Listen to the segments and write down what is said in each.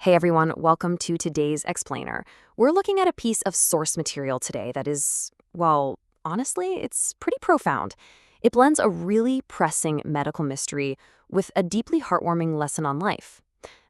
Hey everyone, welcome to today's Explainer. We're looking at a piece of source material today that is, well, honestly, it's pretty profound. It blends a really pressing medical mystery with a deeply heartwarming lesson on life.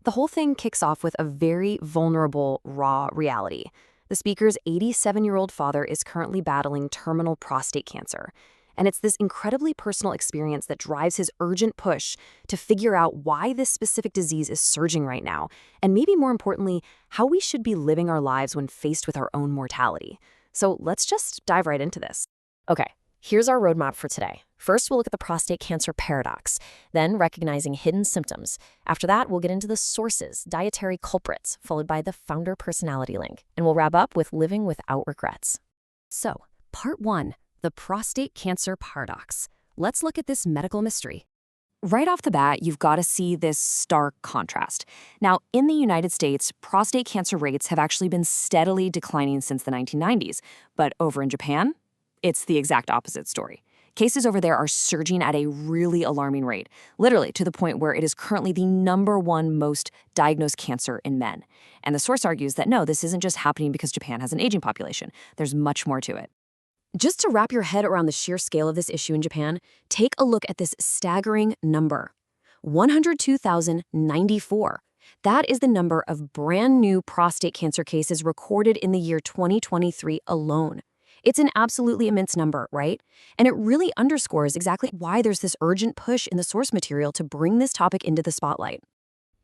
The whole thing kicks off with a very vulnerable, raw reality. The speaker's 87-year-old father is currently battling terminal prostate cancer. And it's this incredibly personal experience that drives his urgent push to figure out why this specific disease is surging right now, and maybe more importantly, how we should be living our lives when faced with our own mortality. So let's just dive right into this. Okay, here's our roadmap for today. First, we'll look at the prostate cancer paradox, then recognizing hidden symptoms. After that, we'll get into the sources, dietary culprits, followed by the founder personality link. And we'll wrap up with living without regrets. So, part 1. The prostate cancer paradox. Let's look at this medical mystery. Right off the bat, you've got to see this stark contrast. Now, in the United States, prostate cancer rates have actually been steadily declining since the 1990s. But over in Japan, it's the exact opposite story. Cases over there are surging at a really alarming rate, literally to the point where it is currently the #1 most diagnosed cancer in men. And the source argues that no, this isn't just happening because Japan has an aging population. There's much more to it. Just to wrap your head around the sheer scale of this issue in Japan, take a look at this staggering number. 102,094. That is the number of brand new prostate cancer cases recorded in the year 2023 alone. It's an absolutely immense number, right? And it really underscores exactly why there's this urgent push in the source material to bring this topic into the spotlight.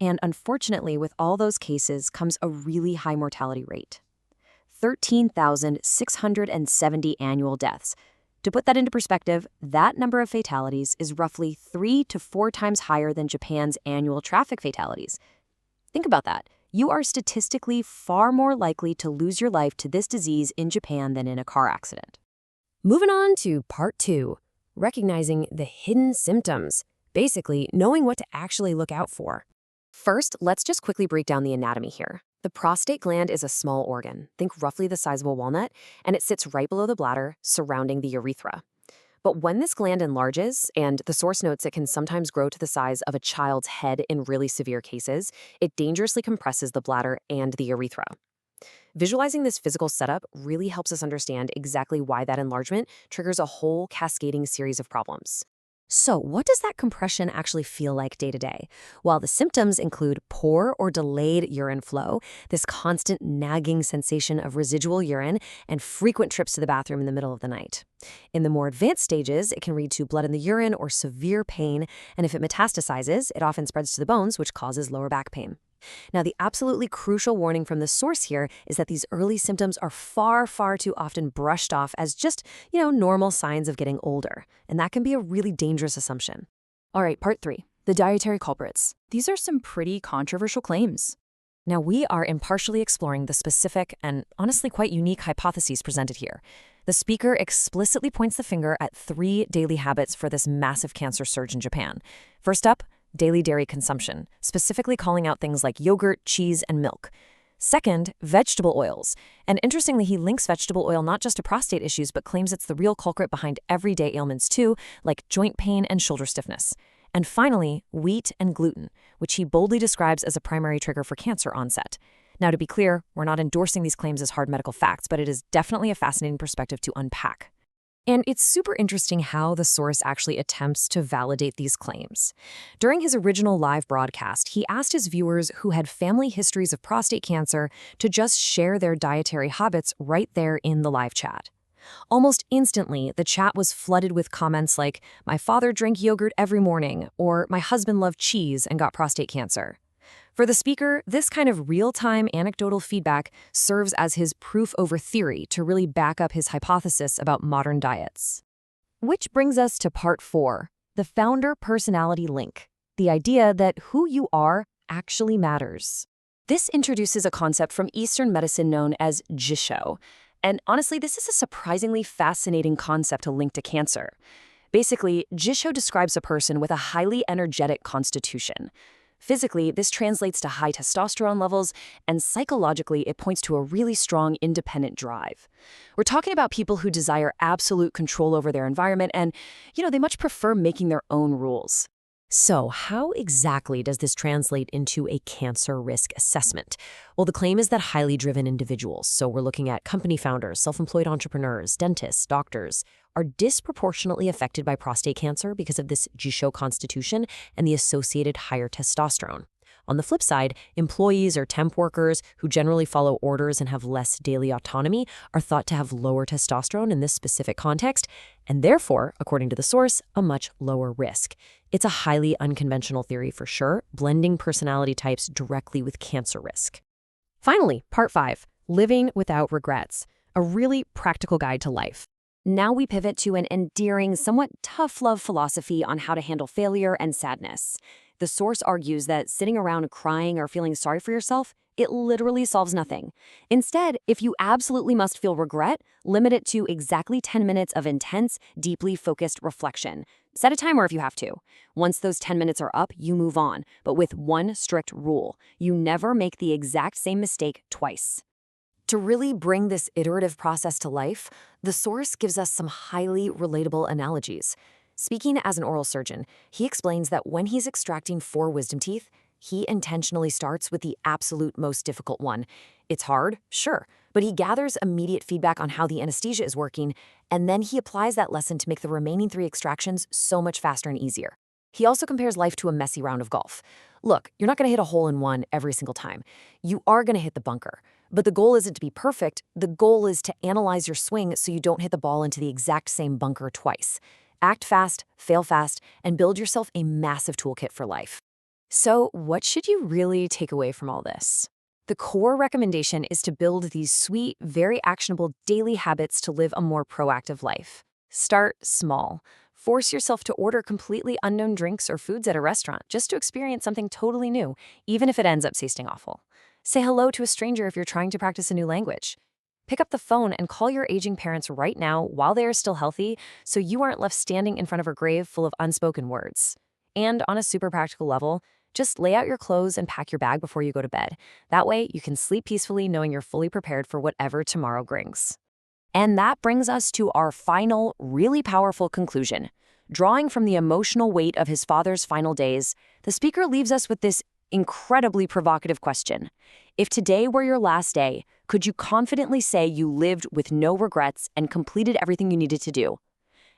And unfortunately, with all those cases comes a really high mortality rate. 13,670 annual deaths. To put that into perspective, that number of fatalities is roughly 3 to 4 times higher than Japan's annual traffic fatalities. Think about that. You are statistically far more likely to lose your life to this disease in Japan than in a car accident. Moving on to part 2, recognizing the hidden symptoms, basically knowing what to actually look out for. First, let's just quickly break down the anatomy here. The prostate gland is a small organ, think roughly the size of a walnut, and it sits right below the bladder, surrounding the urethra. But when this gland enlarges, and the source notes it can sometimes grow to the size of a child's head in really severe cases, it dangerously compresses the bladder and the urethra. Visualizing this physical setup really helps us understand exactly why that enlargement triggers a whole cascading series of problems. So, what does that compression actually feel like day to day? Well, the symptoms include poor or delayed urine flow, this constant nagging sensation of residual urine, and frequent trips to the bathroom in the middle of the night. In the more advanced stages, it can lead to blood in the urine or severe pain, and if it metastasizes, it often spreads to the bones, which causes lower back pain. Now, the absolutely crucial warning from the source here is that these early symptoms are far, far too often brushed off as just, normal signs of getting older. And that can be a really dangerous assumption. All right, part 3, the dietary culprits. These are some pretty controversial claims. Now, we are impartially exploring the specific and honestly quite unique hypotheses presented here. The speaker explicitly points the finger at 3 daily habits for this massive cancer surge in Japan. First up, daily dairy consumption, specifically calling out things like yogurt, cheese, and milk. Second, vegetable oils. And interestingly, he links vegetable oil not just to prostate issues, but claims it's the real culprit behind everyday ailments too, like joint pain and shoulder stiffness. And finally, wheat and gluten, which he boldly describes as a primary trigger for cancer onset. Now, to be clear, we're not endorsing these claims as hard medical facts, but it is definitely a fascinating perspective to unpack. And it's super interesting how the source actually attempts to validate these claims. During his original live broadcast, he asked his viewers who had family histories of prostate cancer to just share their dietary habits right there in the live chat. Almost instantly, the chat was flooded with comments like, "My father drank yogurt every morning," or "My husband loved cheese and got prostate cancer." For the speaker, this kind of real-time anecdotal feedback serves as his proof over theory to really back up his hypothesis about modern diets. Which brings us to part 4, the founder personality link, the idea that who you are actually matters. This introduces a concept from Eastern medicine known as jisho. And honestly, this is a surprisingly fascinating concept to link to cancer. Basically, jisho describes a person with a highly energetic constitution. Physically, this translates to high testosterone levels, and psychologically, it points to a really strong independent drive. We're talking about people who desire absolute control over their environment and, they much prefer making their own rules. So, how exactly does this translate into a cancer risk assessment? Well, the claim is that highly driven individuals, so we're looking at company founders, self-employed entrepreneurs, dentists, doctors, are disproportionately affected by prostate cancer because of this Jisho constitution and the associated higher testosterone. On the flip side, employees or temp workers who generally follow orders and have less daily autonomy are thought to have lower testosterone in this specific context, and therefore, according to the source, a much lower risk. It's a highly unconventional theory for sure, blending personality types directly with cancer risk. Finally, part 5, living without regrets, a really practical guide to life. Now we pivot to an endearing, somewhat tough love philosophy on how to handle failure and sadness. The source argues that sitting around crying or feeling sorry for yourself, it literally solves nothing. Instead, if you absolutely must feel regret, limit it to exactly 10 minutes of intense, deeply focused reflection. Set a timer if you have to. Once those 10 minutes are up, you move on, but with one strict rule: you never make the exact same mistake twice. To really bring this iterative process to life, the source gives us some highly relatable analogies. Speaking as an oral surgeon, he explains that when he's extracting 4 wisdom teeth, he intentionally starts with the absolute most difficult one. It's hard, sure, but he gathers immediate feedback on how the anesthesia is working, and then he applies that lesson to make the remaining 3 extractions so much faster and easier. He also compares life to a messy round of golf. Look, you're not going to hit a hole-in-one every single time. You are going to hit the bunker. But the goal isn't to be perfect. The goal is to analyze your swing so you don't hit the ball into the exact same bunker twice. Act fast, fail fast, and build yourself a massive toolkit for life. So, what should you really take away from all this? The core recommendation is to build these sweet, very actionable daily habits to live a more proactive life. Start small. Force yourself to order completely unknown drinks or foods at a restaurant just to experience something totally new, even if it ends up tasting awful. Say hello to a stranger if you're trying to practice a new language. Pick up the phone and call your aging parents right now while they are still healthy, so you aren't left standing in front of a grave full of unspoken words. And on a super practical level, just lay out your clothes and pack your bag before you go to bed. That way, you can sleep peacefully knowing you're fully prepared for whatever tomorrow brings. And that brings us to our final, really powerful conclusion. Drawing from the emotional weight of his father's final days, the speaker leaves us with this incredibly provocative question. If today were your last day, could you confidently say you lived with no regrets and completed everything you needed to do?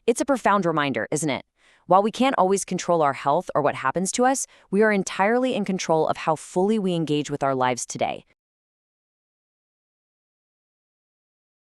It's a profound reminder, isn't it? While we can't always control our health or what happens to us, we are entirely in control of how fully we engage with our lives today.